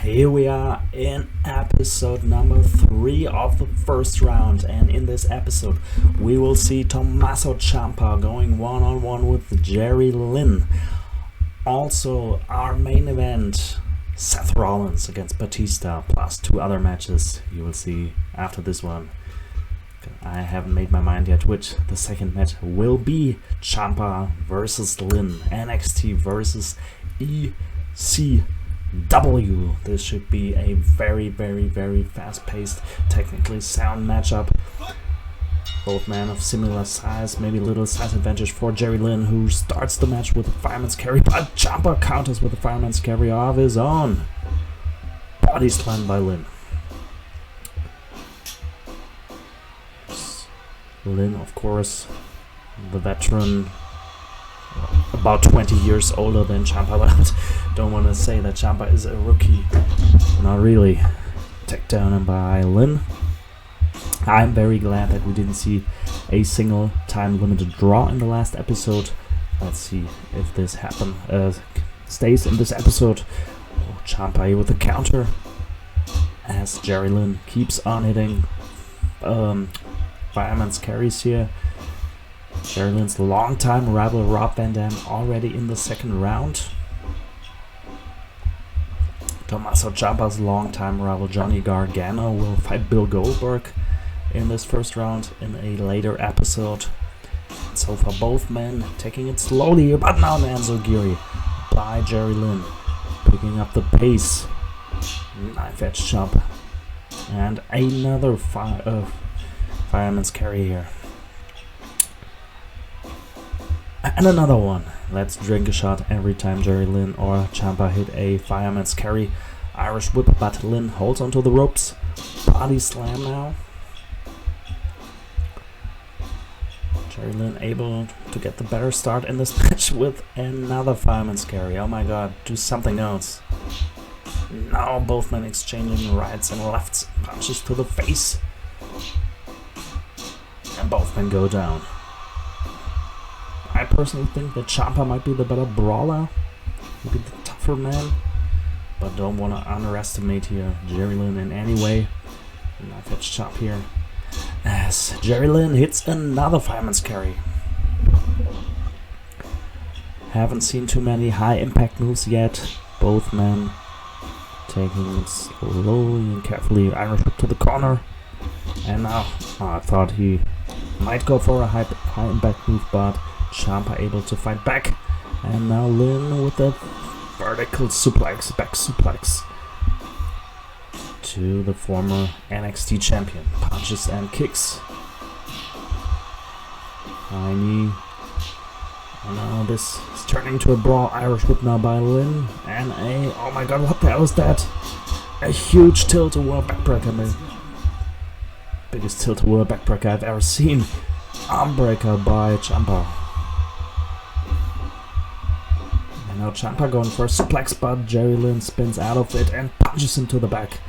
Here we are in episode number 3 of the first round, and in this episode we will see Tommaso Ciampa going one-on-one with Jerry Lynn. Also, our main event, Seth Rollins against Batista, plus 2 other matches you will see after this one. I haven't made my mind yet which the second match will be. Champa versus Lynn, NXT versus ECW. This should be a very fast-paced, technically sound matchup. Both men of similar size, maybe a little size advantage for Jerry Lynn, who starts the match with a fireman's carry, but Champa counters with a fireman's carry of his own. Body slam by Lynn. Lynn, of course, the veteran, about 20 years older than Champa, but I don't want to say that Champa is a rookie. Not really. Taken down by Lynn. I'm very glad that we didn't see a single time limited draw in the last episode. Let's see if this stays in this episode. Oh, Champa with the counter as Jerry Lynn keeps on hitting fireman's carries here. Jerry Lynn's longtime rival Rob Van Dam already in the second round. Tommaso Ciampa's longtime rival Johnny Gargano will fight Bill Goldberg in this first round in a later episode. And so far both men taking it slowly, but now Nanzogiri by Jerry Lynn, picking up the pace. Knife edge chop and another fireman's carry here. And another one. Let's drink a shot every time Jerry Lynn or Ciampa hit a fireman's carry. Irish whip, but Lynn holds onto the ropes. Body slam now. Jerry Lynn able to get the better start in this match with another fireman's carry. Oh my god, do something else. Now both men exchanging rights and lefts, punches to the face. And both men go down. I personally think that Ciampa might be the better brawler, maybe the tougher man, but don't want to underestimate here Jerry Lynn in any way. Knife edge chop here as Jerry Lynn hits another fireman's carry. Haven't seen too many high impact moves yet. Both men taking it slowly and carefully. Irish whip to the corner, and now I thought he might go for a high impact move, but Ciampa able to fight back, and now Lynn with a vertical suplex, back suplex to the former NXT champion. Punches and kicks. High knee. And now this is turning to a brawl. Irish whip now by Lynn, and oh my god, what the hell is that? A huge tilt-a-whirl backbreaker, man. Biggest tilt-a-whirl backbreaker I've ever seen. Armbreaker by Ciampa. And now Ciampa going for a suplex, but Jerry Lynn spins out of it and punches him to the back.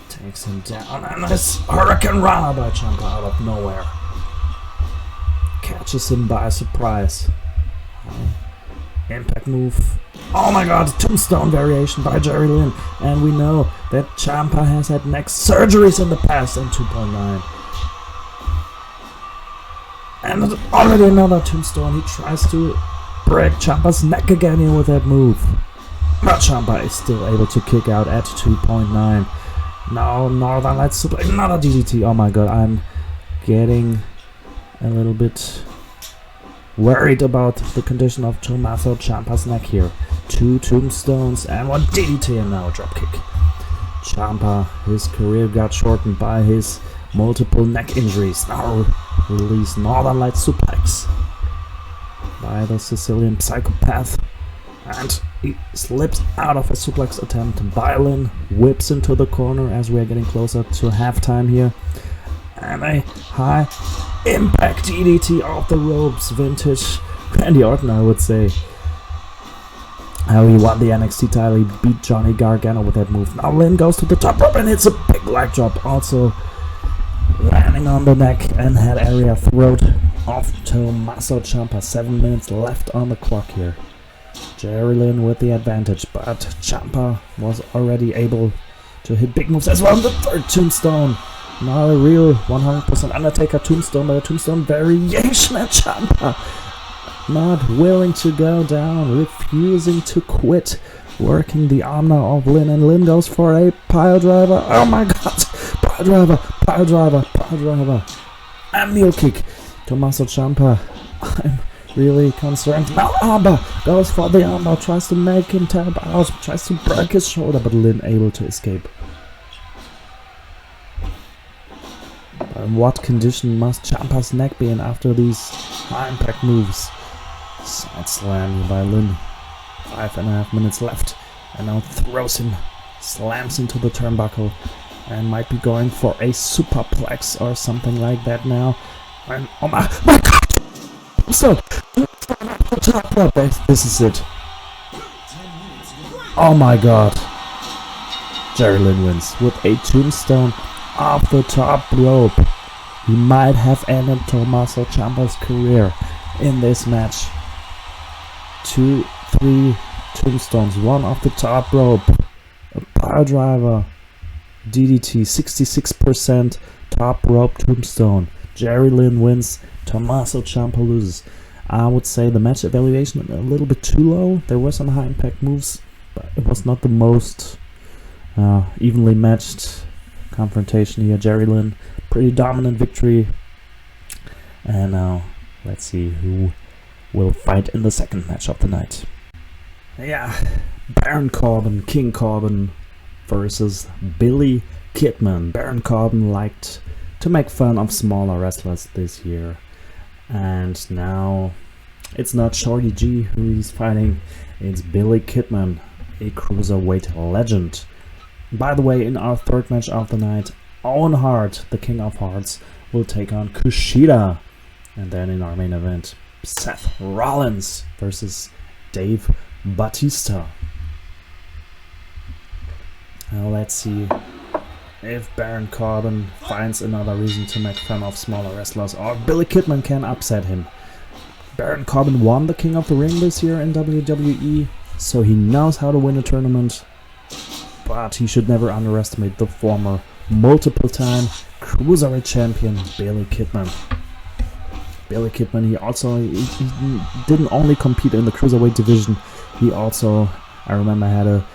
Takes him down, and this Hurricane Rana by Ciampa out of nowhere. Catches him by surprise. Impact move. Oh my god, tombstone variation by Jerry Lynn. And we know that Ciampa has had neck surgeries in the past in 2.9. And already another tombstone. He tries to break Ciampa's neck again here with that move. But Ciampa is still able to kick out at 2.9. Now Northern Lights suplex, another DDT. Oh my god, I'm getting a little bit worried about the condition of Tommaso Ciampa's neck here. 2 tombstones and 1 DDT, and now a dropkick. Ciampa, his career got shortened by his multiple neck injuries. Now release Northern Lights suplex by the Sicilian psychopath, and he slips out of a suplex attempt. Lynn whips into the corner as we are getting closer to halftime here, and a high impact DDT off the ropes. Vintage Randy Orton, I would say. How he won the NXT title. He beat Johnny Gargano with that move. Now Lynn goes to the top rope and hits a big leg drop, also landing on the neck and head area. Throat of Tommaso Ciampa. 7 minutes left on the clock here. Jerry Lynn with the advantage, but Ciampa was already able to hit big moves as well. The third tombstone. Not a real 100% Undertaker tombstone, but a tombstone variation at Ciampa. Not willing to go down, refusing to quit. Working the arm now of Lynn, and Lynn goes for a pile driver. Oh my god! Pile driver, pile driver, pile driver. And mule kick. Tommaso Ciampa. I'm really concerned. Now armbar goes for the armbar, tries to make him tap out, tries to break his shoulder, but Lynn able to escape. But in what condition must Ciampa's neck be in after these high impact moves? Side slam by Lynn. 5.5 minutes left, and now throws him, slams into the turnbuckle, and might be going for a superplex or something like that now. And oh my god! So, top rope. This is it. Oh my god! Jerry Lynn wins with a tombstone off the top rope. He might have ended Tommaso Ciampa's career in this match. 2, 3 tombstones, one off the top rope, a pile driver, DDT, 66% top rope tombstone. Jerry Lynn wins, Tommaso Ciampa loses. I would say the match evaluation a little bit too low. There were some high impact moves, but it was not the most evenly matched confrontation here. Jerry Lynn, pretty dominant victory. And now let's see who will fight in the second match of the night. Yeah, Baron Corbin, King Corbin versus Billy Kidman. Baron Corbin liked to make fun of smaller wrestlers this year. And now it's not Shorty G who he's fighting, it's Billy Kidman, a cruiserweight legend. By the way, in our third match of the night, Owen Hart, the King of Hearts, will take on Kushida. And then in our main event, Seth Rollins versus Dave Batista. Now let's see if Baron Corbin finds another reason to make fun of smaller wrestlers, or Billy Kidman can upset him. Baron Corbin won the King of the Ring this year in WWE, so he knows how to win a tournament, but he should never underestimate the former multiple-time Cruiserweight champion Billy Kidman. Billy Kidman, he didn't only compete in the Cruiserweight division, he also, I remember, had a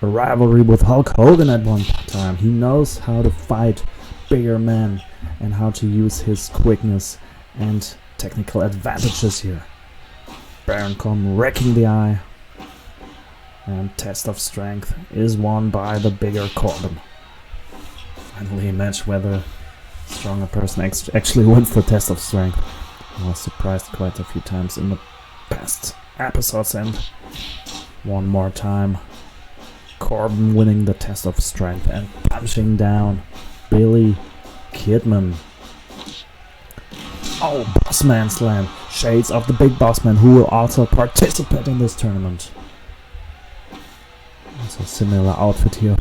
rivalry with Hulk Hogan at one time. He knows how to fight bigger men and how to use his quickness and technical advantages here. Baron Corbin wrecking the eye, and Test of Strength is won by the bigger Corbin. Finally a match where the stronger person actually wins the Test of Strength. I was surprised quite a few times in the past episodes, and one more time Corbin winning the Test of Strength and punching down Billy Kidman. Oh, Bossman Slam. Shades of the Big Bossman, who will also participate in this tournament. It's a similar outfit here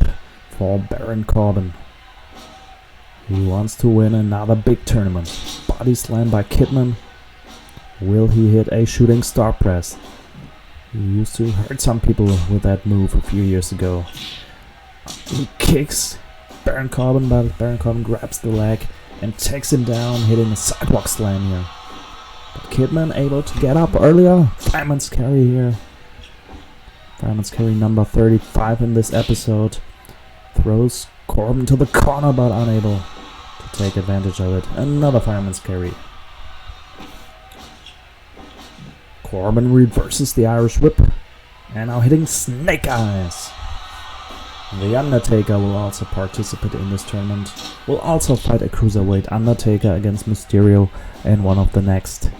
for Baron Corbin. He wants to win another big tournament. Body slam by Kidman. Will he hit a shooting star press? He used to hurt some people with that move a few years ago. He kicks Baron Corbin, but Baron Corbin grabs the leg and takes him down, hitting a sidewalk slam here. But Kidman able to get up earlier. Fireman's carry here. Fireman's carry number 35 in this episode. Throws Corbin to the corner, but unable to take advantage of it. Another fireman's carry. Corbin reverses the Irish Whip, and now hitting Snake Eyes. The Undertaker will also participate in this tournament. Will also fight a Cruiserweight Undertaker against Mysterio in one of the next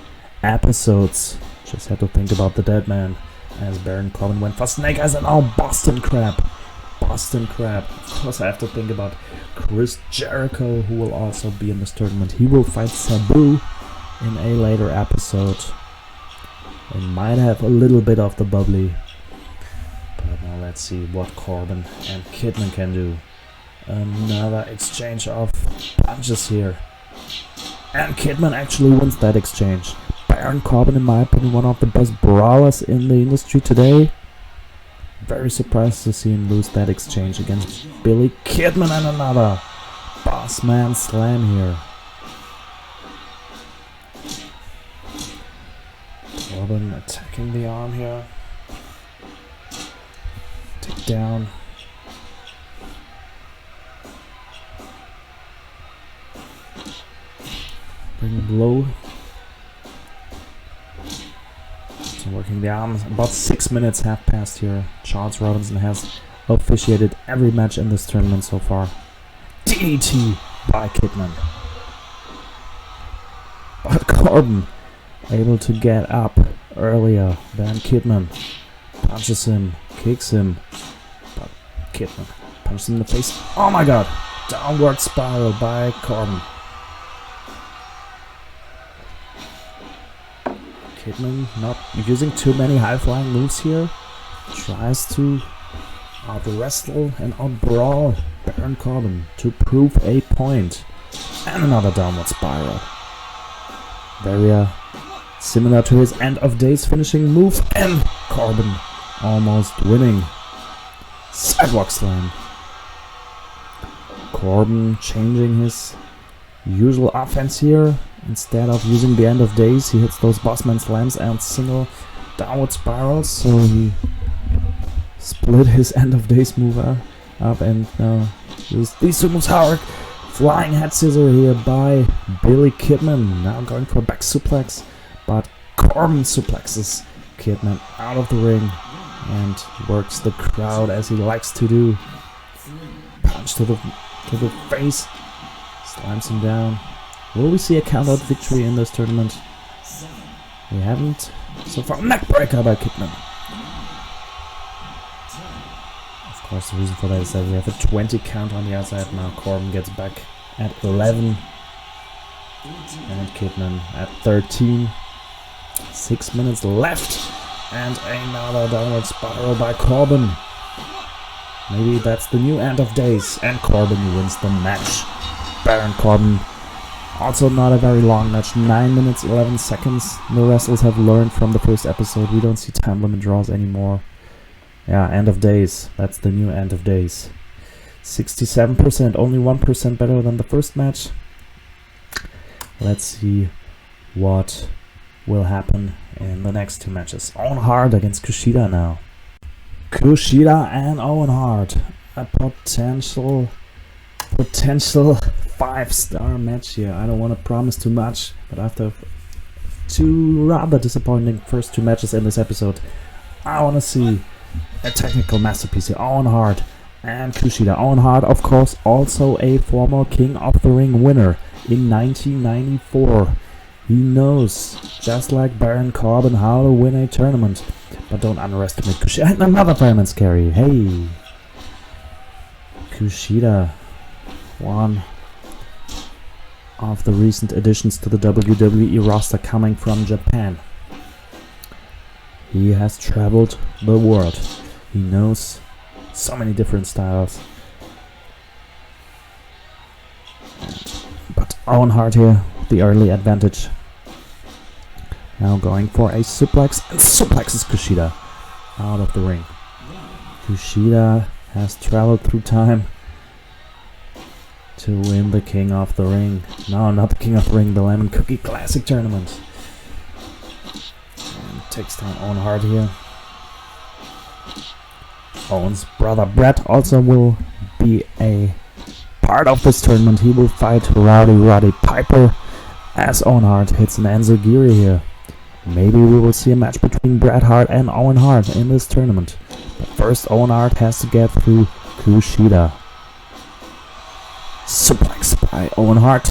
episodes. Just had to think about the dead man, as Baron Corbin went for Snake Eyes, and now Boston Crab. Boston Crab. Of course I have to think about Chris Jericho, who will also be in this tournament. He will fight Sabu in a later episode. It might have a little bit of the bubbly, but now let's see what Corbin and Kidman can do. Another exchange of punches here, and Kidman actually wins that exchange. Baron Corbin, in my opinion, one of the best brawlers in the industry today. Very surprised to see him lose that exchange against Billy Kidman, and another boss man slam here. Corbin attacking the arm here. Take down. Bring him low. So working the arms. About 6 minutes have passed here. Charles Robinson has officiated every match in this tournament so far. DDT by Kidman. But Corbin able to get up earlier than Kidman. Punches him, kicks him. But Kidman punches him in the face. Oh my god! Downward spiral by Corbin. Kidman not using too many high-flying moves here. Tries to out-wrestle and out-brawl Baron Corbin to prove a point. And another downward spiral. Very similar to his end of days finishing move. And Corbin almost winning. Sidewalk slam. Corbin changing his usual offense here. Instead of using the end of days, he hits those bossman slams and single downward spirals. So he split his end of days move up and now these two moves hard. Flying head scissor here by Billy Kidman. Now going for a back suplex, but Corbin suplexes Kidman out of the ring and works the crowd as he likes to do. Punch to the face, slams him down. Will we see a count-out victory in this tournament? We haven't so far. Neckbreaker by Kidman. Of course, the reason for that is that we have a 20 count on the outside. Now Corbin gets back at 11. And Kidman at 13. 6 minutes left. And another downward spiral by Corbin. Maybe that's the new end of days. And Corbin wins the match. Baron Corbin. Also not a very long match, 9 minutes 11 seconds. The wrestlers have learned from the first episode. We don't see time limit draws anymore. Yeah, end of days. That's the new end of days. 67%, only 1% better than the first match. Let's see what will happen in the next two matches. Owen Hart against Kushida now. Kushida and Owen Hart. A potential 5-star match here. I don't want to promise too much, but after two rather disappointing first two matches in this episode, I want to see a technical masterpiece here. Owen Hart and Kushida. Owen Hart, of course, also a former King of the Ring winner in 1994. He knows, just like Baron Corbin, how to win a tournament. But don't underestimate Kushida. And another fireman's carry. Hey! Kushida, one of the recent additions to the WWE roster coming from Japan. He has traveled the world. He knows so many different styles. But Owen Hart here, the early advantage. Now going for a suplex, and suplexes Kushida out of the ring. Kushida has traveled through time to win the King of the Ring. No, not the King of the Ring, the Lemoncookie Classic Tournament. And takes down Owen Hart here. Owen's brother Brett also will be a part of this tournament. He will fight Roddy Piper as Owen Hart hits an enziguri here. Maybe we will see a match between Bret Hart and Owen Hart in this tournament. But first, Owen Hart has to get through Kushida. Suplex by Owen Hart.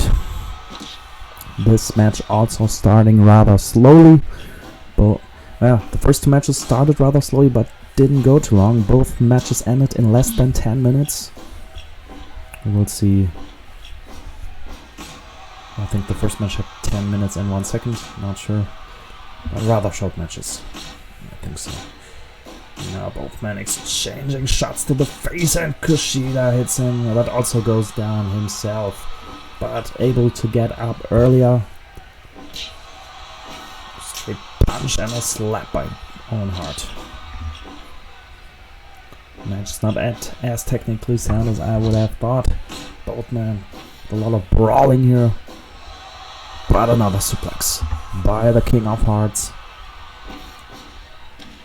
This match also starting rather slowly. But, well, the first two matches started rather slowly but didn't go too long. Both matches ended in less than 10 minutes. We'll see. I think the first match had 10 minutes and 1 second. Not sure. But rather short matches. I think so. Now both men exchanging shots to the face, and Kushida hits him, but also goes down himself. But able to get up earlier. punch and a slap by Owen Hart. Match is not as technically sound as I would have thought. Both men with a lot of brawling here. But another suplex by the King of Hearts.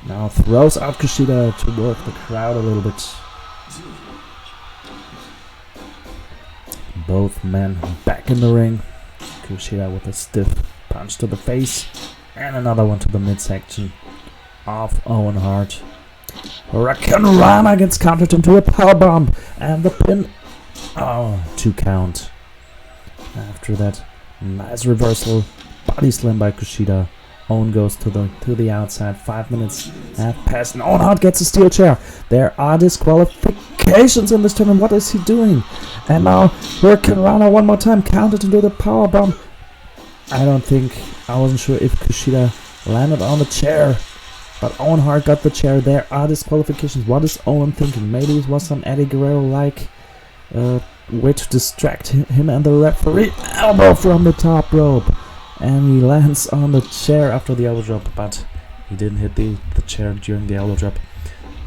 Now throws out Kushida to work the crowd a little bit. Both men back in the ring. Kushida with a stiff punch to the face. And another one to the midsection of Owen Hart. Hurricane Rana gets countered into a powerbomb. And the pin. Oh, 2 count. After that, nice reversal. Body slam by Kushida. Owen goes to the outside. 5 minutes have passed, and Owen Hart gets a steel chair. There are disqualifications in this tournament. What is he doing? And now Hurricane Rana one more time, counted into the powerbomb. I wasn't sure if Kishida landed on the chair, but Owen Hart got the chair. There are disqualifications. What is Owen thinking? Maybe it was some Eddie Guerrero-like way to distract him and the referee. Elbow from the top rope. And he lands on the chair after the elbow drop, but he didn't hit the chair during the elbow drop.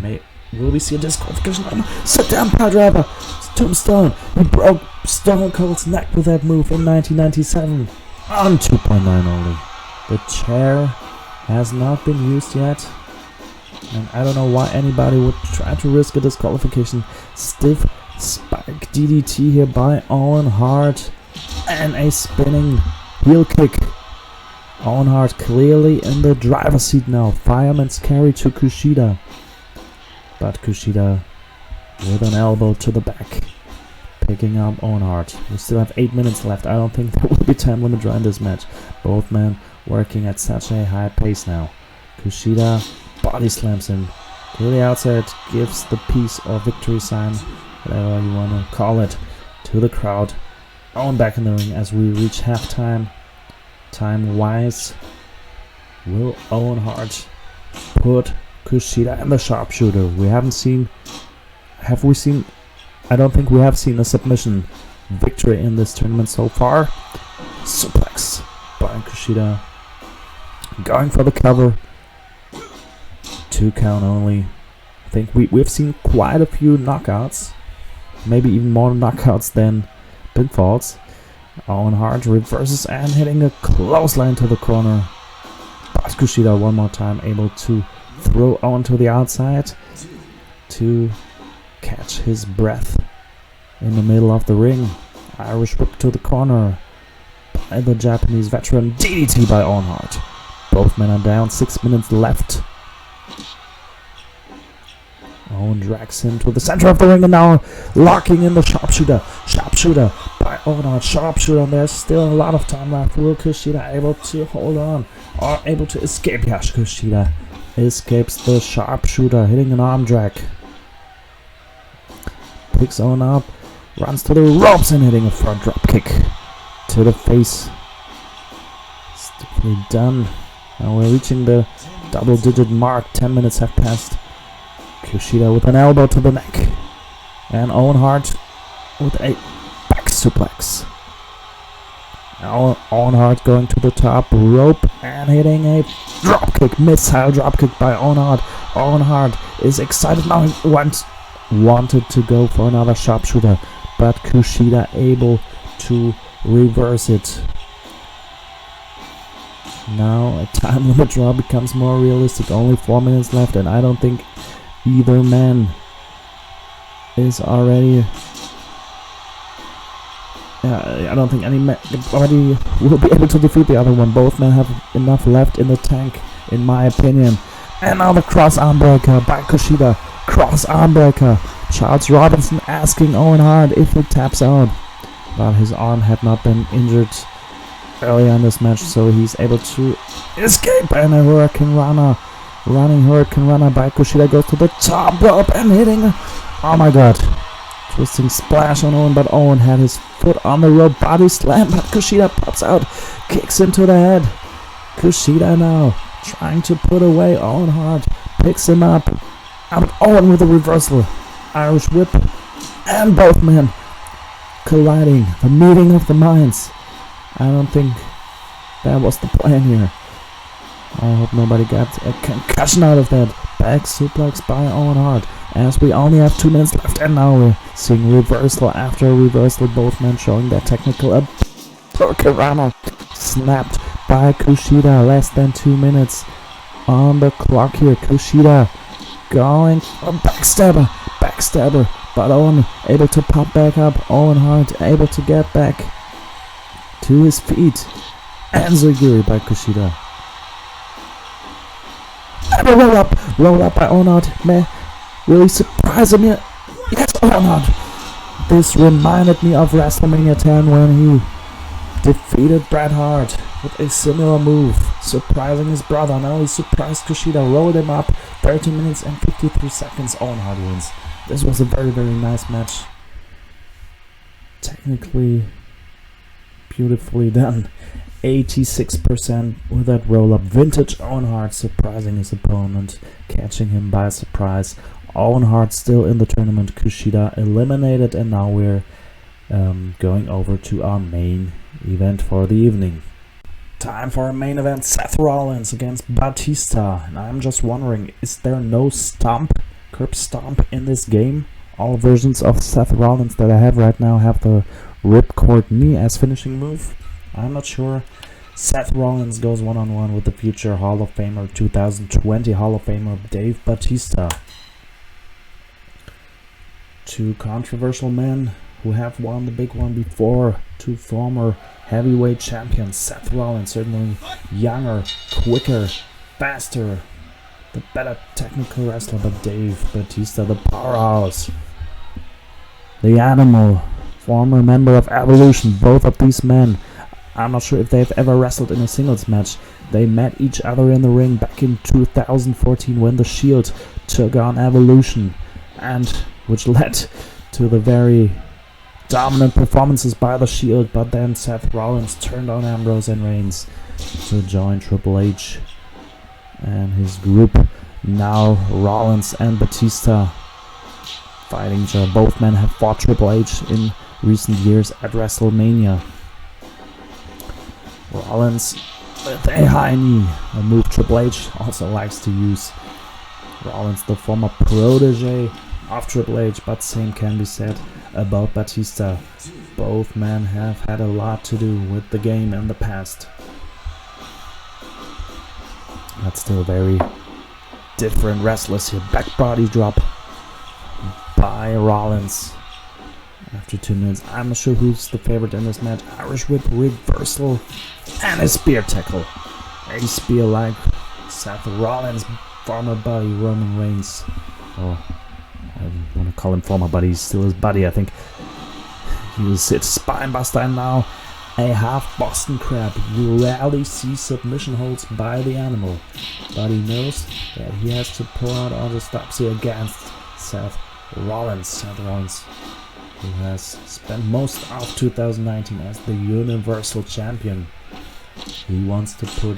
Will we see a disqualification? Sit down, power driver! Tombstone! He broke Stone Cold's neck with that move in 1997. On 2.9 only. The chair has not been used yet. And I don't know why anybody would try to risk a disqualification. Stiff spike DDT here by Owen Hart. And a spinning heel kick. Owen Hart clearly in the driver's seat now. Fireman's carry to Kushida. But Kushida with an elbow to the back. Picking up Owen Hart. We still have 8 minutes left. I don't think there will be time limit during this match. Both men working at such a high pace now. Kushida body slams him to the outside. Gives the peace or victory sign, whatever you want to call it, to the crowd. Owen back in the ring as we reach halftime. Time-wise, will Owen Hart put Kushida in the sharpshooter? Have we seen? I don't think we have seen a submission victory in this tournament so far. Suplex by Kushida. Going for the cover. 2 count only. I think we've seen quite a few knockouts. Maybe even more knockouts than pinfalls. Owen Hart reverses and hitting a clothesline to the corner. But Kushida one more time able to throw Owen to the outside to catch his breath in the middle of the ring. Irish whip to the corner by the Japanese veteran. DDT by Owen Hart. Both men are down. 6 minutes left. Owen drags him to the center of the ring and now locking in the sharpshooter. Sharpshooter by Owen Hart. Sharpshooter, and there's still a lot of time left. Will Kushida able to hold on or able to escape? Yes, Kushida escapes the sharpshooter, hitting an arm drag. Picks Owen up, runs to the ropes and hitting a front drop kick to the face. Stiffly done. Now we're reaching the double-digit mark. 10 minutes have passed. Kushida with an elbow to the neck. And Owen Hart with a back suplex. Now Owen Hart going to the top rope and hitting a dropkick. Missile dropkick by Owen Hart. Owen Hart is excited now. He wanted to go for another sharpshooter, but Kushida able to reverse it. Now a time limit draw becomes more realistic. Only 4 minutes left, and I don't think either man is already. I don't think anybody will be able to defeat the other one. Both men have enough left in the tank, in my opinion. And now the cross arm breaker by Kushida. Cross arm breaker. Charles Robinson asking Owen Hart if he taps out, but his arm had not been injured earlier in this match, so he's able to escape. And a Hurricane Rana. Running Hurricane Runner by Kushida goes to the top rope and hitting. Oh my god. Twisting splash on Owen, but Owen had his foot on the rope. Body slam, but Kushida pops out. Kicks into the head. Kushida now trying to put away Owen Hart. Picks him up. Out Owen with a reversal. Irish whip. And both men colliding. The meeting of the minds. I don't think that was the plan here. I hope nobody got a concussion out of that. Back suplex by Owen Hart. As we only have 2 minutes left, and now we're seeing reversal after reversal. Both men showing their technical Karana snapped by Kushida. Less than 2 minutes on the clock here. Kushida going for backstabber, but Owen able to pop back up. Owen Hart able to get back to his feet. And Zugiri by Kushida. And a roll up by Owen Hart. Man, really surprising me. Yes, Owen Hart. This reminded me of WrestleMania 10 when he defeated Bret Hart with a similar move, surprising his brother. Now he surprised Kushida, rolled him up. 13 minutes and 53 seconds. Owen Hart wins. This was a very, very nice match. Technically, beautifully done. 86% with that roll-up. Vintage Owen Hart surprising his opponent, catching him by surprise. Owen Hart still in the tournament. Kushida eliminated, and now we're going over to our main event for the evening. Time for a main event. Seth Rollins against Batista. And I'm just wondering, is there no curb stomp in this game? All versions of Seth Rollins that I have right now have the ripcord knee as finishing move. I'm not sure. Seth Rollins goes one-on-one with the future Hall of Famer, 2020 Hall of Famer Dave Batista. Two controversial men who have won the big one before. Two former heavyweight champions. Seth Rollins, certainly younger, quicker, faster, the better technical wrestler, but Dave Batista, the powerhouse, the animal, former member of Evolution. Both of these men, I'm not sure if they've ever wrestled in a singles match. They met each other in the ring back in 2014 when the Shield took on Evolution, and which led to the very dominant performances by the Shield. But then Seth Rollins turned on Ambrose and Reigns to join Triple H and his group. Now Rollins and Batista fighting each other. Both men have fought Triple H in recent years at WrestleMania. Rollins with a high knee, a move Triple H also likes to use. Rollins, the former protege of Triple H, but same can be said about Batista. Both men have had a lot to do with the game in the past, but still very different wrestlers here. Back body drop by Rollins after 2 minutes. I'm not sure who's the favorite in this match. Irish whip reversal and a spear tackle. A spear like Seth Rollins' former buddy Roman Reigns. Oh, I don't want to call him former buddy, he's still his buddy. I think he will sit spine buster, and now a half Boston Crab. You rarely see submission holds by the animal, but he knows that he has to pull out all the stops here against Seth Rollins. Seth Rollins, who has spent most of 2019 as the Universal Champion. He wants to put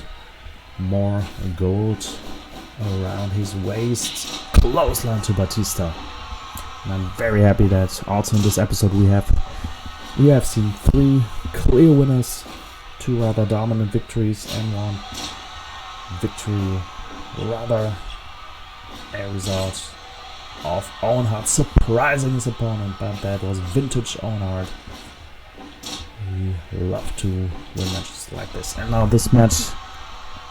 more gold around his waist. Clothesline to Batista. And I'm very happy that also in this episode we have seen 3 clear winners, 2 rather dominant victories, and 1 victory rather a result of Owen Hart surprising his opponent, but that was vintage Owen Hart. We love to win matches like this. And now this match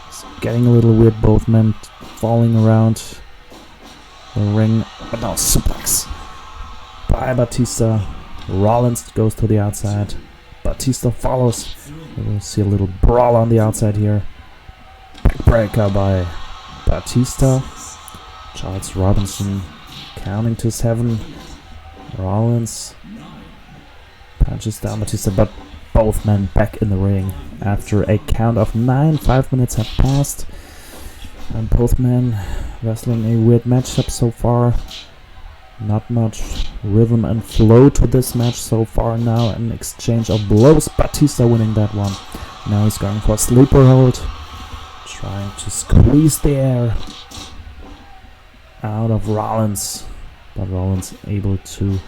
is getting a little weird. Both men falling around the ring. But now suplex by Batista. Rollins goes to the outside. Batista follows. We'll see a little brawl on the outside here. Backbreaker by Batista. Charles Robinson counting to 7. Rollins punches down Batista, but both men back in the ring after a count of 9. 5 minutes have passed, and both men wrestling a weird matchup so far. Not much rhythm and flow to this match so far. Now an exchange of blows. Batista winning that one. Now he's going for a sleeper hold, trying to squeeze the air out of Rollins. But Rollins able to...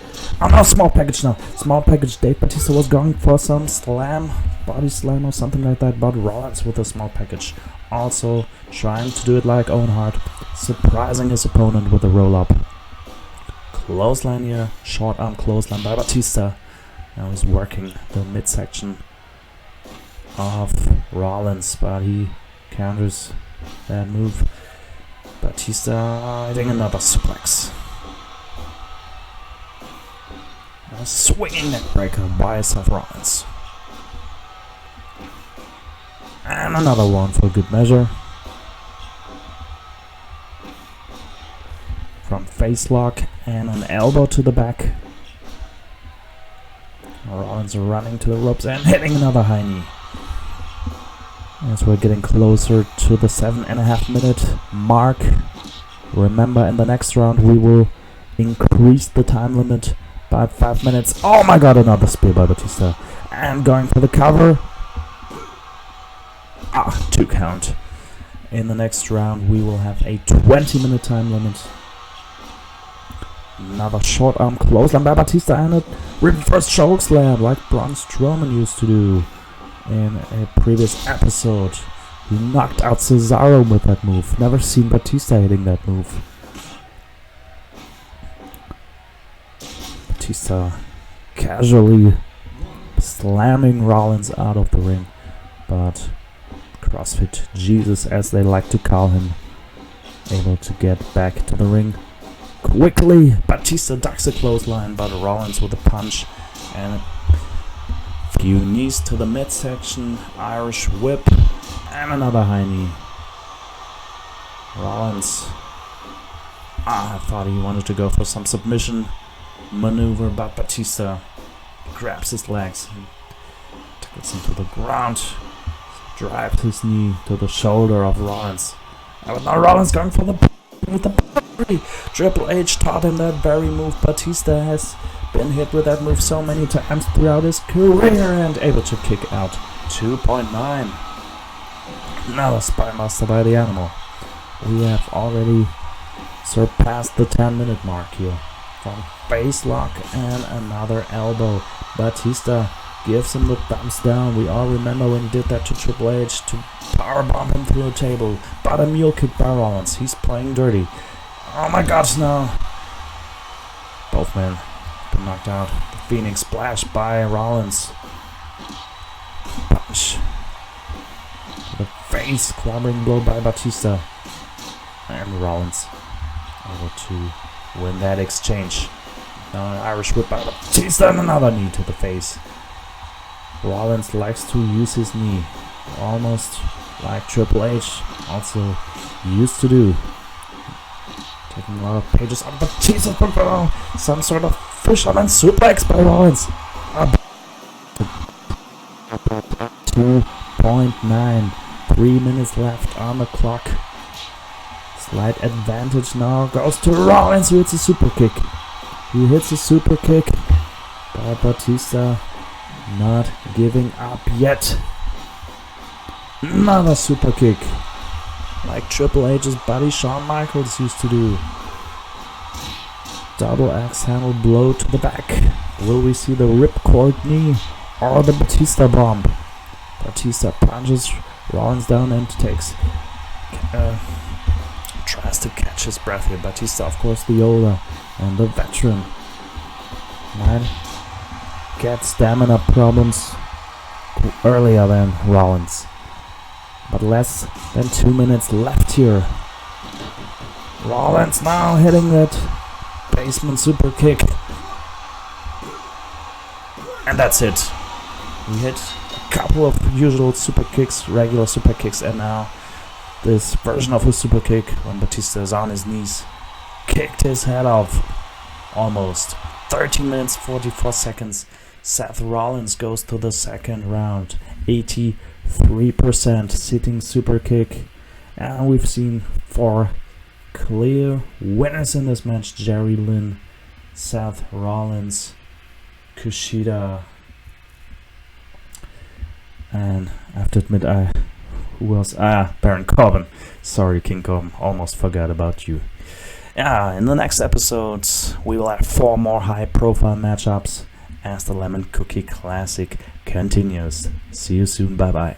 Oh no, small package now. Small package. Dave Batista was going for some slam, body slam or something like that. But Rollins with a small package also trying to do it like Owen Hart, surprising his opponent with a roll-up. Clothesline here, short arm clothesline by Batista. Now he's working the midsection of Rollins, but he counters that move. Batista hitting another suplex. A swinging neckbreaker by Seth Rollins. And another one for good measure. From face lock and an elbow to the back. Rollins running to the ropes and hitting another high knee. As we're getting closer to the 7.5 minute mark. Remember, in the next round we will increase the time limit by 5 minutes. Oh my god, another spear by Batista. And going for the cover. 2 count. In the next round we will have a 20-minute time limit. Another short arm clothesline by Batista and a reverse choke slam like Braun Strowman used to do in a previous episode. He knocked out Cesaro with that move. Never seen Batista hitting that move. Batista casually slamming Rollins out of the ring, but CrossFit Jesus, as they like to call him, able to get back to the ring quickly. Batista ducks a clothesline, but Rollins with a punch and a few knees to the midsection, Irish whip, and another high knee. Rollins, I thought he wanted to go for some submission maneuver, but Batista grabs his legs and gets him to the ground, drives his knee to the shoulder of Rollins. And now Rollins going for the with the Triple H taught him that very move. Batista has been hit with that move so many times throughout his career and able to kick out. 2.9. Another Spymaster by the Animal. We have already surpassed the 10-minute mark here. From face lock and another elbow. Batista gives him the thumbs down. We all remember when he did that to Triple H to powerbomb him through a table. But a mule kick by Rollins. He's playing dirty. Oh my gosh, no. Both men been knocked out. The Phoenix Splash by Rollins. Punch. The face clobbering blow by Batista. And Rollins able to win that exchange. Now an Irish whip by Batista and another knee to the face. Rollins likes to use his knee, almost like Triple H also used to do. Taking a lot of pages out of Batista's book. Some sort of fisherman suplex by Rollins. 2.9. 3 minutes left on the clock. Slight advantage now goes to Rollins, who hits a super kick. He hits a super kick, but Batista not giving up yet. Another super kick, like Triple H's buddy Shawn Michaels used to do. Double axe handle blow to the back. Will we see the ripcord knee or the Batista bomb? Batista punches Rollins down and tries to catch his breath here. Batista, of course, the older and the veteran, might get stamina problems earlier than Rollins. But less than 2 minutes left here. Rollins now hitting that basement super kick. And that's it. We hit a couple of usual super kicks, regular super kicks, and now this version of a super kick when Batista is on his knees. Kicked his head off. Almost. 13 minutes 44 seconds. Seth Rollins goes to the second round. 83% sitting super kick. And we've seen 4 clear winners in this match. Jerry Lynn, Seth Rollins, Kushida. And I have to admit, who else? Baron Corbin. Sorry, King Corbin. Almost forgot about you. In the next episodes, we will have 4 more high-profile matchups as the Lemoncookie Classic continues. See you soon. Bye-bye.